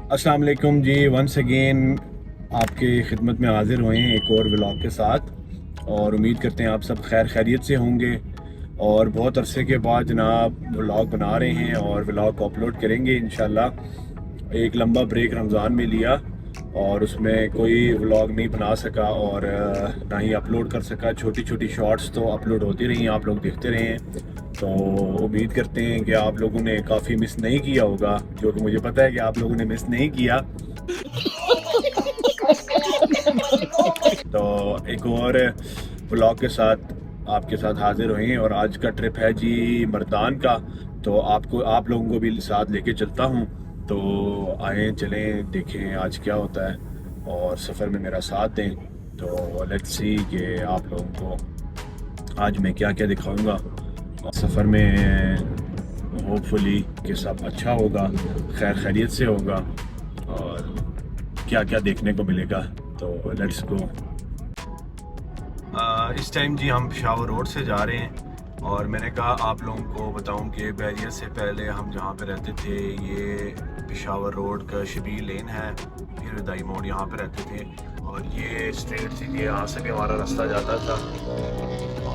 अस्सलाम वालेकुम जी। Once again आपकी खिदमत में हाजिर हुए हैं एक और व्लॉग के साथ, और उम्मीद करते हैं आप सब खैर खैरियत से होंगे। और बहुत अरसे के बाद जनाब व्लॉग बना रहे हैं और व्लॉग को अपलोड करेंगे इंशाल्लाह। एक लंबा ब्रेक रमज़ान में लिया और उसमें कोई व्लॉग नहीं बना सका और ना ही अपलोड कर सका। छोटी छोटी शॉर्ट्स तो अपलोड होती रही, आप लोग देखते रहे हैं। तो उम्मीद करते हैं कि आप लोगों ने काफ़ी मिस नहीं किया होगा, जो कि मुझे पता है कि आप लोगों ने मिस नहीं किया। तो एक और ब्लॉग के साथ आपके साथ हाजिर हुए हैं, और आज का ट्रिप है जी मर्दान का। तो आप लोगों को भी साथ लेके चलता हूँ। तो आए चलें देखें आज क्या होता है, और सफ़र में मेरा साथ दें। तो लेट्स सी कि आप लोगों को आज मैं क्या क्या दिखाऊंगा सफ़र में। होपफुली कि सब अच्छा होगा, खैर खैरियत से होगा, और क्या क्या देखने को मिलेगा। तो लेट्स गो। इस टाइम जी हम पेशावर रोड से जा रहे हैं, और मैंने कहा आप लोगों को बताऊं कि बैरियर से पहले हम जहाँ पे रहते थे ये पेशावर रोड का शबीर लेन है, फिर दाई मोड़ यहाँ पे रहते थे। और ये स्ट्रेट सीधी यहाँ से भी हमारा रास्ता जाता था,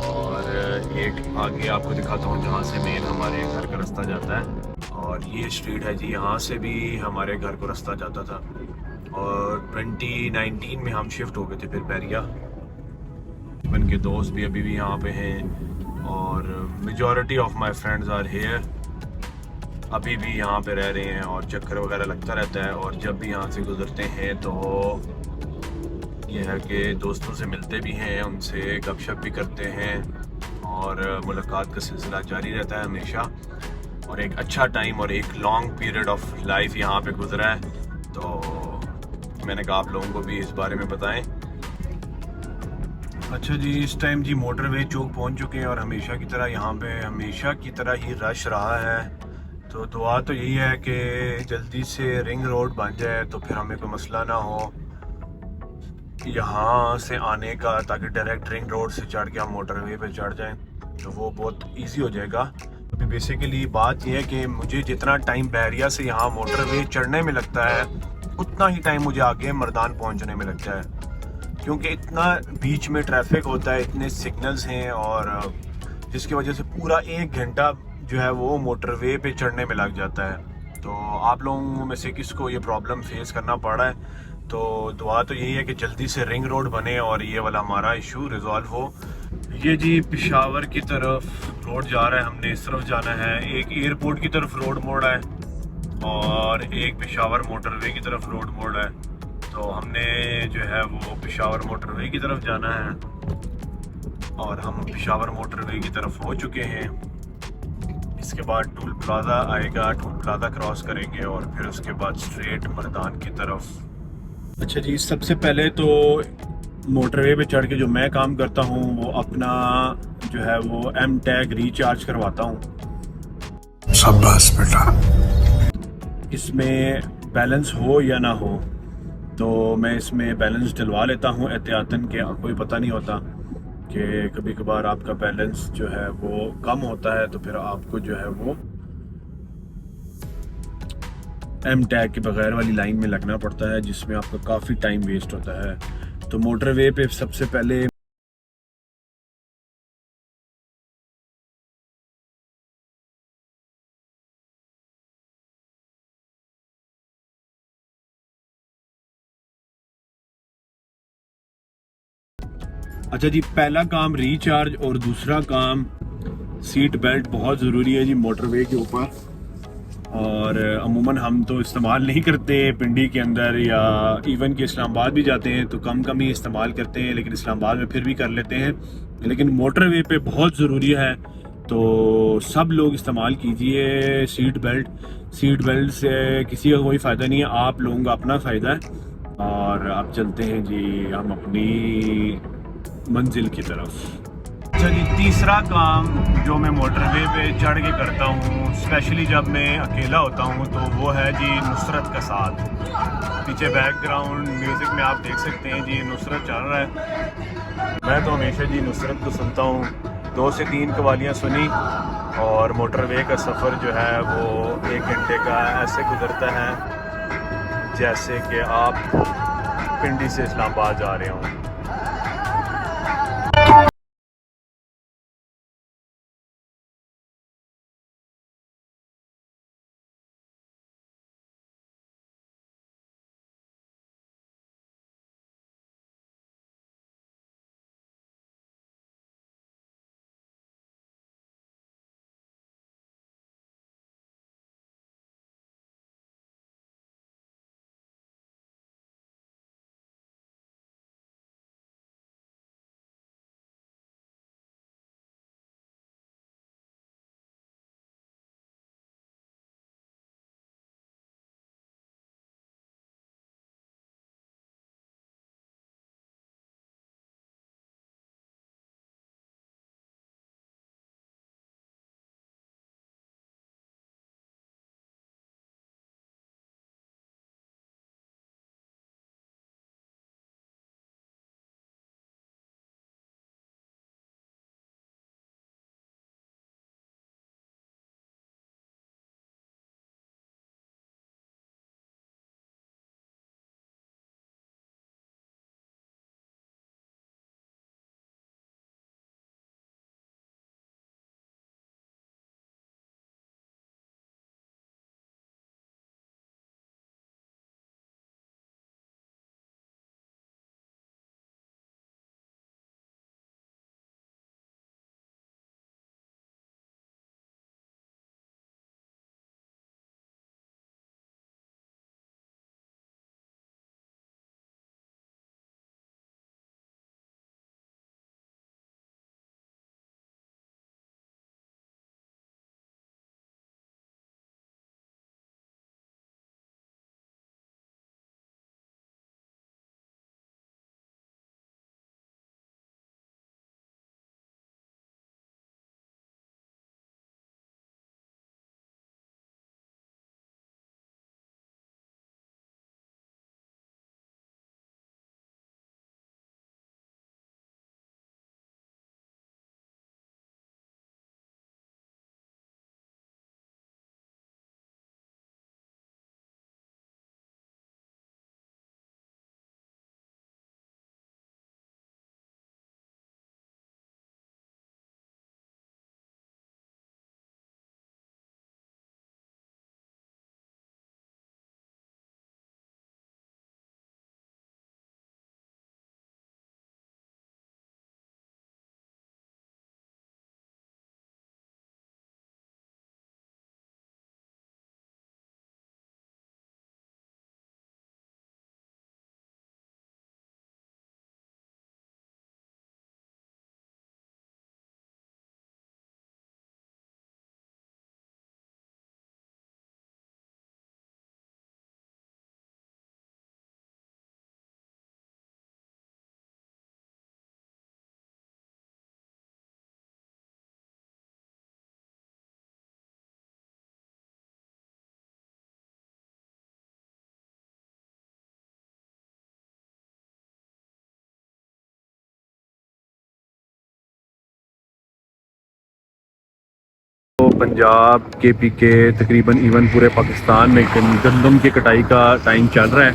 और एक आगे आपको दिखाता हूँ जहाँ से मेन हमारे घर का रास्ता जाता है। और ये स्ट्रीट है जी, यहाँ से भी हमारे घर को रास्ता जाता था। और 2019 में हम शिफ्ट हो गए थे फिर बैरिया। बचपन के दोस्त भी अभी भी यहाँ पे हैं, और majority of my friends are here, अभी भी यहाँ पे रह रहे हैं, और चक्कर वगैरह लगता रहता है। और जब भी यहाँ से गुजरते हैं तो ये है कि दोस्तों से मिलते भी हैं, उनसे गपशप भी करते हैं, और मुलाकात का सिलसिला जारी रहता है हमेशा। और एक अच्छा टाइम और एक लॉन्ग पीरियड ऑफ लाइफ यहाँ पे गुजरा है, तो मैंने कहा आप लोगों को भी इस बारे में बताएं। अच्छा जी, इस टाइम जी मोटरवे चौक पहुंच चुके हैं, और हमेशा की तरह यहाँ पे हमेशा की तरह ही रश रहा है। तो दुआ तो यही है कि जल्दी से रिंग रोड बन जाए, तो फिर हमें कोई मसला ना हो यहाँ से आने का, ताकि डायरेक्ट रिंग रोड से चढ़ के हम मोटरवे पे चढ़ जाएं, तो वो बहुत इजी हो जाएगा। अभी बेसिकली बात यह है कि मुझे जितना टाइम बैरिया से यहाँ मोटरवे चढ़ने में लगता है, उतना ही टाइम मुझे आगे मर्दान पहुँचने में लगता है, क्योंकि इतना बीच में ट्रैफिक होता है, इतने सिग्नल्स हैं, और जिसकी वजह से पूरा 1 घंटा जो है वो मोटरवे पे चढ़ने में लग जाता है। तो आप लोगों में से किसको ये प्रॉब्लम फेस करना पड़ रहा है, तो दुआ तो यही है कि जल्दी से रिंग रोड बने और ये वाला हमारा इशू रिजॉल्व हो। ये जी पेशावर की तरफ रोड जा रहा है, हमने इस तरफ जाना है। एक एयरपोर्ट की तरफ रोड मोड़ है, और एक पेशावर मोटरवे की तरफ रोड मोड़ है। तो हमने जो है वो पेशावर मोटरवे की तरफ जाना है, और हम पेशावर मोटरवे की तरफ हो चुके हैं। इसके बाद टूल प्लाजा आएगा, टूल प्लाजा क्रॉस करेंगे, और फिर उसके बाद स्ट्रेट मर्दान की तरफ। अच्छा जी, सबसे पहले तो मोटरवे पे चढ़ के जो मैं काम करता हूँ वो अपना जो है वो एम टैग रिचार्ज करवाता हूँ। शाबाश बेटा। इसमें बैलेंस हो या ना हो, तो मैं इसमें बैलेंस डलवा लेता हूँ एहतियातन के। कोई पता नहीं होता कि कभी कभार आपका बैलेंस जो है वो कम होता है, तो फिर आपको जो है वो एम टैग के बगैर वाली लाइन में लगना पड़ता है, जिसमें आपका काफ़ी टाइम वेस्ट होता है। तो मोटरवे पे सबसे पहले अच्छा जी, पहला काम रिचार्ज, और दूसरा काम सीट बेल्ट बहुत ज़रूरी है जी मोटरवे के ऊपर। और अमूमन हम तो इस्तेमाल नहीं करते पिंडी के अंदर, या इवन कि इस्लामाबाद भी जाते हैं तो कम कम ही इस्तेमाल करते हैं, लेकिन इस्लामाबाद में फिर भी कर लेते हैं। लेकिन मोटरवे पे बहुत ज़रूरी है, तो सब लोग इस्तेमाल कीजिए सीट बेल्ट। सीट बेल्ट से किसी का कोई फ़ायदा नहीं है, आप लोगों का अपना फ़ायदा है। और अब चलते हैं जी हम अपनी मंजिल की तरफ। अच्छा जी, तीसरा काम जो मैं मोटरवे पे चढ़ के करता हूँ, स्पेशली जब मैं अकेला होता हूँ, तो वो है जी नुसरत का साथ। पीछे बैकग्राउंड म्यूज़िक में आप देख सकते हैं जी नुसरत चल रहा है। मैं तो हमेशा जी नुसरत को सुनता हूँ। 2 से 3 कवालियाँ सुनी, और मोटरवे का सफ़र जो है वो 1 घंटे का ऐसे गुजरता है। जैसे कि आप पिंडी से इस्लामाबाद जा रहे हों। तो पंजाब KP के तकरीबन इवन पूरे पाकिस्तान में गंदम की कटाई का टाइम चल रहा है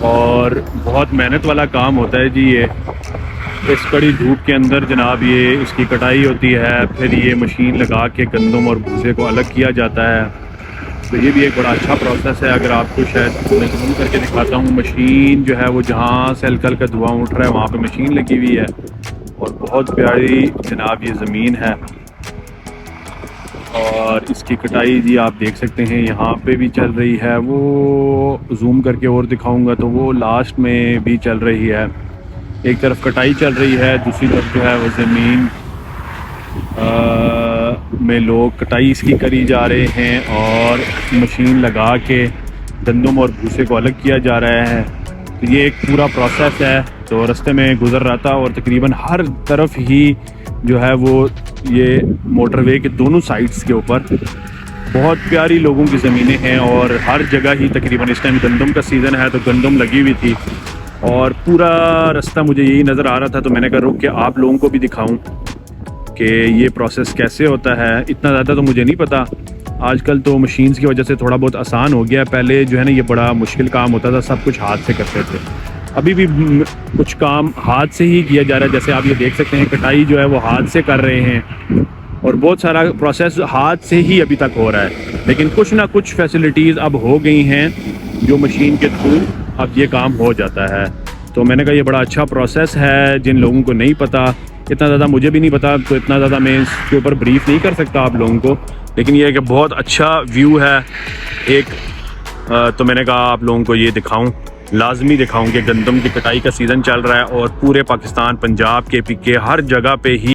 और बहुत मेहनत वाला काम होता है जी। ये इस कड़ी धूप के अंदर जनाब ये इसकी कटाई होती है, फिर ये मशीन लगा के गंदम और भूसे को अलग किया जाता है। तो ये भी एक बड़ा अच्छा प्रोसेस है। अगर आपको शायद मैं जूम करके दिखाता हूँ, मशीन जो है वो जहाँ से हल्का हल्का धुआं उठ रहा है वहाँ पे मशीन लगी हुई है और बहुत प्यारी जनाब ये ज़मीन है। और इसकी कटाई जी आप देख सकते हैं यहाँ पे भी चल रही है, वो जूम करके और दिखाऊंगा तो वो लास्ट में भी चल रही है। एक तरफ कटाई चल रही है, दूसरी तरफ जो है वो ज़मीन में लोग कटाई इसकी करी जा रहे हैं और मशीन लगा के गंदम और भूसे को अलग किया जा रहा है। तो ये एक पूरा प्रोसेस है। तो रास्ते में गुज़र रहा था और तकरीबन हर तरफ ही जो है वो ये मोटरवे के दोनों साइड्स के ऊपर बहुत प्यारी लोगों की ज़मीनें हैं और हर जगह ही तकरीबन इस टाइम गंदम का सीज़न है तो गंदम लगी हुई थी और पूरा रास्ता मुझे यही नज़र आ रहा था। तो मैंने कहा रुक के आप लोगों को भी दिखाऊं कि ये प्रोसेस कैसे होता है। इतना ज़्यादा तो मुझे नहीं पता, आजकल तो मशीन्स की वजह से थोड़ा बहुत आसान हो गया है। पहले जो है ना ये बड़ा मुश्किल काम होता था, सब कुछ हाथ से करते थे। अभी भी कुछ काम हाथ से ही किया जा रहा है, जैसे आप ये देख सकते हैं कटाई जो है वो हाथ से कर रहे हैं और बहुत सारा प्रोसेस हाथ से ही अभी तक हो रहा है। लेकिन कुछ ना कुछ फैसिलिटीज़ अब हो गई हैं जो मशीन के थ्रू अब ये काम हो जाता है। तो मैंने कहा ये बड़ा अच्छा प्रोसेस है। जिन लोगों को नहीं पता, इतना ज़्यादा मुझे भी नहीं पता, तो इतना ज़्यादा मैं इसके ऊपर ब्रीफ नहीं कर सकता आप लोगों को, लेकिन ये है कि बहुत अच्छा व्यू है एक। तो मैंने कहा आप लोगों को ये दिखाऊं, लाजमी दिखाऊं कि गंदम की कटाई का सीज़न चल रहा है और पूरे पाकिस्तान, पंजाब के पीके हर जगह पे ही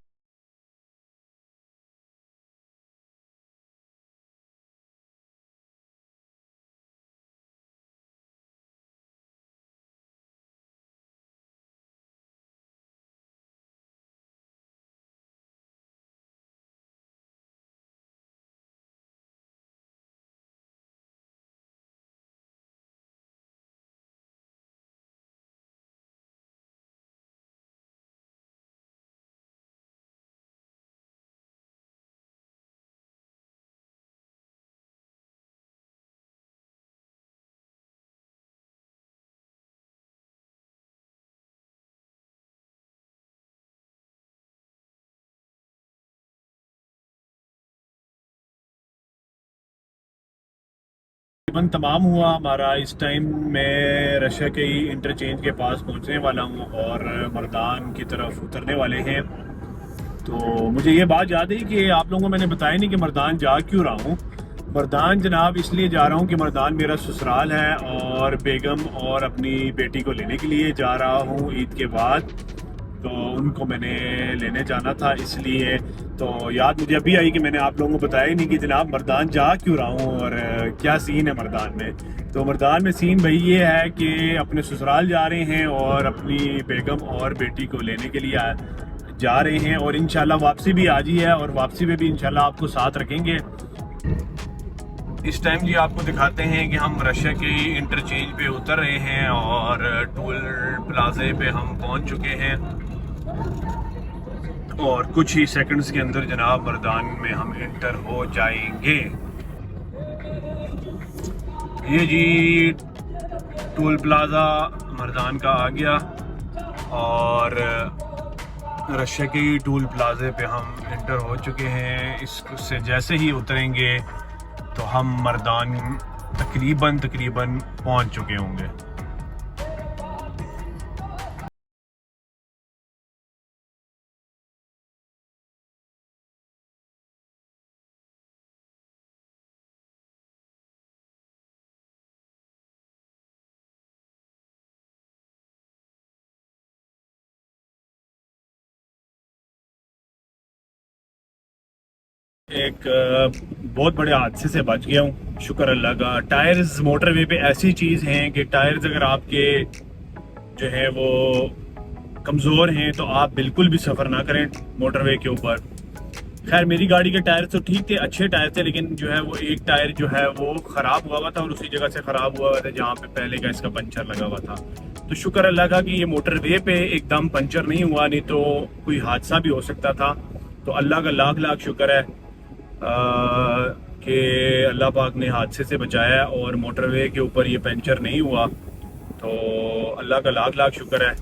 तकरीबन तमाम हुआ हमारा। इस टाइम मैं रशिया के ही इंटरचेंज के पास पहुंचने वाला हूं और मर्दान की तरफ उतरने वाले हैं। तो मुझे ये बात याद है कि आप लोगों को मैंने बताया नहीं कि मर्दान जा क्यों रहा हूं। मर्दान जनाब इसलिए जा रहा हूं कि मर्दान मेरा ससुराल है और बेगम और अपनी बेटी को लेने के लिए जा रहा हूं ईद के बाद। तो उनको मैंने लेने जाना था, इसलिए तो याद मुझे अभी आई कि मैंने आप लोगों को बताया ही नहीं कि जनाब मर्दान जा क्यों रहा हूँ और क्या सीन है मर्दान में। तो मर्दान में सीन भाई ये है कि अपने ससुराल जा रहे हैं और अपनी बेगम और बेटी को लेने के लिए जा रहे हैं और इंशाल्लाह वापसी भी आज ही है और वापसी में भी इंशाल्लाह आपको साथ रखेंगे। इस टाइम जी आपको दिखाते हैं कि हम रशिया के इंटरचेंज पे उतर रहे हैं और टोल प्लाजे पे हम पहुंच चुके हैं और कुछ ही सेकंड्स के अंदर जनाब मर्दान में हम एंटर हो जाएंगे। ये जी टोल प्लाजा मर्दान का आ गया और रशिया के टोल प्लाजे पे हम एंटर हो चुके हैं। इससे जैसे ही उतरेंगे तो हम मर्दान तकरीबन पहुंच चुके होंगे। एक बहुत बड़े हादसे से बच गया हूँ, शुक्र अल्लाह का। टायर्स मोटरवे पे ऐसी चीज़ हैं कि टायर्स अगर आपके जो है वो कमज़ोर हैं तो आप बिल्कुल भी सफ़र ना करें मोटरवे के ऊपर। खैर मेरी गाड़ी के टायर तो ठीक थे, अच्छे टायर थे, लेकिन जो है वो एक टायर जो है वो ख़राब हुआ हुआ था और उसी जगह से ख़राब हुआ हुआ था जहाँ पे पहले का इसका पंचर लगा हुआ था। तो शुक्र अल्लाह का कि ये मोटरवे पे एकदम पंचर नहीं हुआ, नहीं तो कोई हादसा भी हो सकता था। तो अल्लाह का लाख लाख शुक्र है कि अल्लाह पाक ने हादसे से बचाया और मोटरवे के ऊपर ये पंचर नहीं हुआ। तो अल्लाह का लाख लाख शुक्र है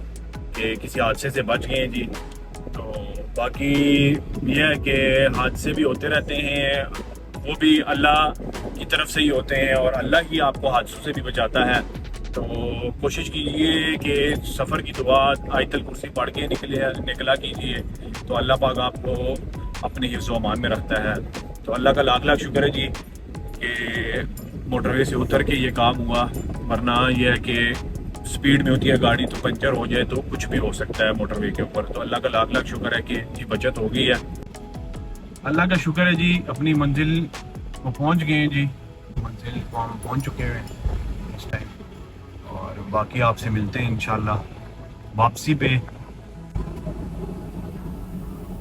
कि किसी हादसे से बच गए हैं जी। तो बाकी ये है कि हादसे भी होते रहते हैं, वो भी अल्लाह की तरफ से ही होते हैं और अल्लाह ही आपको हादसों से भी बचाता है। तो कोशिश कीजिए कि सफ़र की दुआ आयतल कुर्सी पढ़ के निकला कीजिए, तो अल्लाह पाक आपको अपने हिफ्ज़ व अमान में रखता है। तो अल्लाह का लाख लाख शुक्र है जी कि मोटरवे से उतर के ये काम हुआ, वरना यह है कि स्पीड में होती है गाड़ी तो पंचर हो जाए तो कुछ भी हो सकता है मोटरवे के ऊपर। तो अल्लाह का लाख लाख शुक्र है कि जी बचत हो गई है। अल्लाह का शुक्र है जी, अपनी मंजिल को पहुंच गए हैं जी। मंजिल को हम पहुंच चुके हैं इस टाइम और बाकी आपसे मिलते हैं इंशाल्लाह वापसी पे।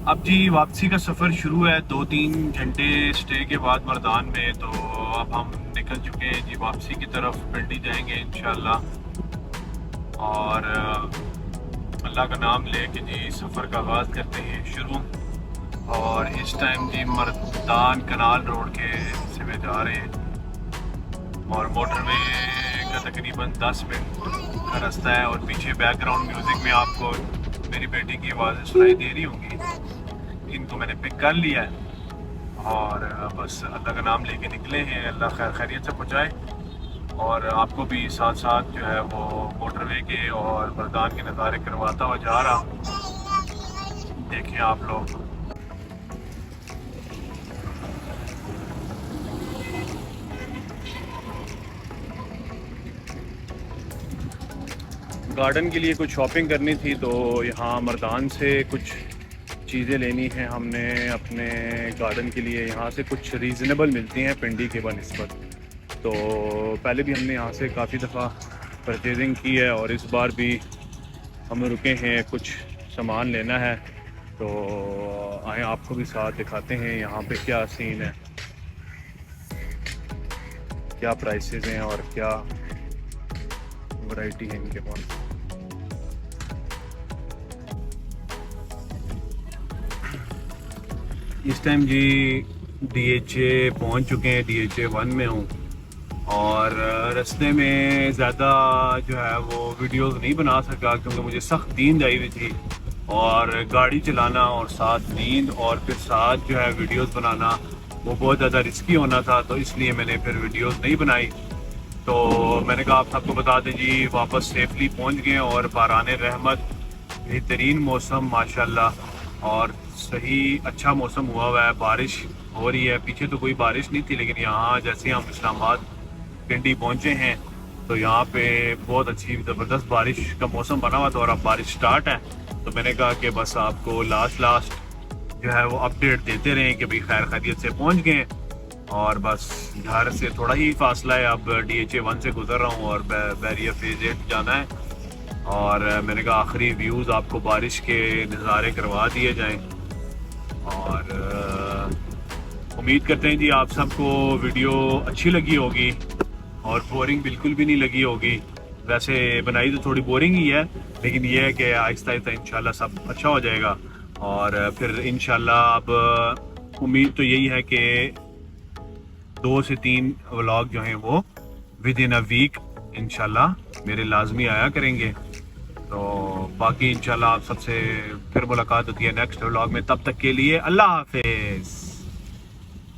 अब जी वापसी का सफ़र शुरू है 2-3 घंटे स्टे के बाद मर्दान में। तो अब हम निकल चुके हैं जी वापसी की तरफ, पिंडी जाएंगे इंशाल्लाह और अल्लाह का नाम ले के जी सफ़र का आगाज़ करते हैं शुरू। और इस टाइम जी मर्दान कनाल रोड के हिस्से में जा रहे हैं और मोटरवे का तकरीबन 10 मिनट का रास्ता है। और पीछे बैकग्राउंड म्यूज़िक में आपको मेरी बेटी की आवाज़ें सुनाई दे रही होंगी। इनको मैंने पिक कर लिया है और बस अल्लाह का नाम लेके निकले हैं। अल्लाह खैर खैरियत से पहुँचाए और आपको भी साथ साथ जो है वो मोटरवे के और मर्दान के नज़ारे करवाता हुआ जा रहा। देखें आप लोग। गार्डन के लिए कुछ शॉपिंग करनी थी तो यहाँ मर्दान से कुछ चीज़ें लेनी हैं हमने अपने गार्डन के लिए। यहाँ से कुछ रीज़नेबल मिलती हैं पिंडी के बनिस्बत। तो पहले भी हमने यहाँ से काफ़ी दफ़ा परचेजिंग की है और इस बार भी हम रुके हैं, कुछ सामान लेना है। तो आए आपको भी साथ दिखाते हैं यहाँ पे क्या सीन है, क्या प्राइसेस हैं और क्या वैरायटी है इनके पास। इस टाइम जी DHA पहुंच चुके हैं, DHA 1 में हूँ और रास्ते में ज़्यादा जो है वो वीडियोस नहीं बना सका क्योंकि मुझे सख्त नींद आई हुई थी और गाड़ी चलाना और साथ नींद और फिर साथ जो है वीडियोस बनाना वो बहुत ज़्यादा रिस्की होना था। तो इसलिए मैंने फिर वीडियोस नहीं बनाई। तो मैंने कहा आप सबको बता दें जी वापस सेफली पहुंच गए और बारान रहमत, बेहतरीन मौसम माशाल्लाह और सही अच्छा मौसम हुआ हुआ है। बारिश हो रही है, पीछे तो कोई बारिश नहीं थी लेकिन यहाँ जैसे हम इस्लामाबाद पिंडी पहुँचे हैं तो यहाँ पे बहुत अच्छी ज़बरदस्त बारिश का मौसम बना हुआ था और अब बारिश स्टार्ट है। तो मैंने कहा कि बस आपको लास्ट जो है वो अपडेट देते रहें कि भाई खैर खैरियत से पहुँच गए। और बस घर से थोड़ा ही फासला है, अब DHA 1 से गुजर रहा हूँ और बैरियर फेज 8 जाना है। और मैंने कहा आखिरी व्यूज़ आपको बारिश के नज़ारे करवा दिए जाएं और उम्मीद करते हैं जी आप सबको वीडियो अच्छी लगी होगी और बोरिंग बिल्कुल भी नहीं लगी होगी। वैसे बनाई तो थोड़ी बोरिंग ही है लेकिन ये है कि आहिस्ता आहिस्ता इंशाल्लाह सब अच्छा हो जाएगा। और फिर इंशाल्लाह अब उम्मीद तो यही है कि 2 से 3 व्लॉग जो हैं वो विद इन अ वीक इंशाल्लाह मेरे लाजमी आया करेंगे। तो बाकी इंशाल्लाह आप सबसे फिर मुलाकात होती है नेक्स्ट व्लॉग में। तब तक के लिए अल्लाह हाफ़िज़।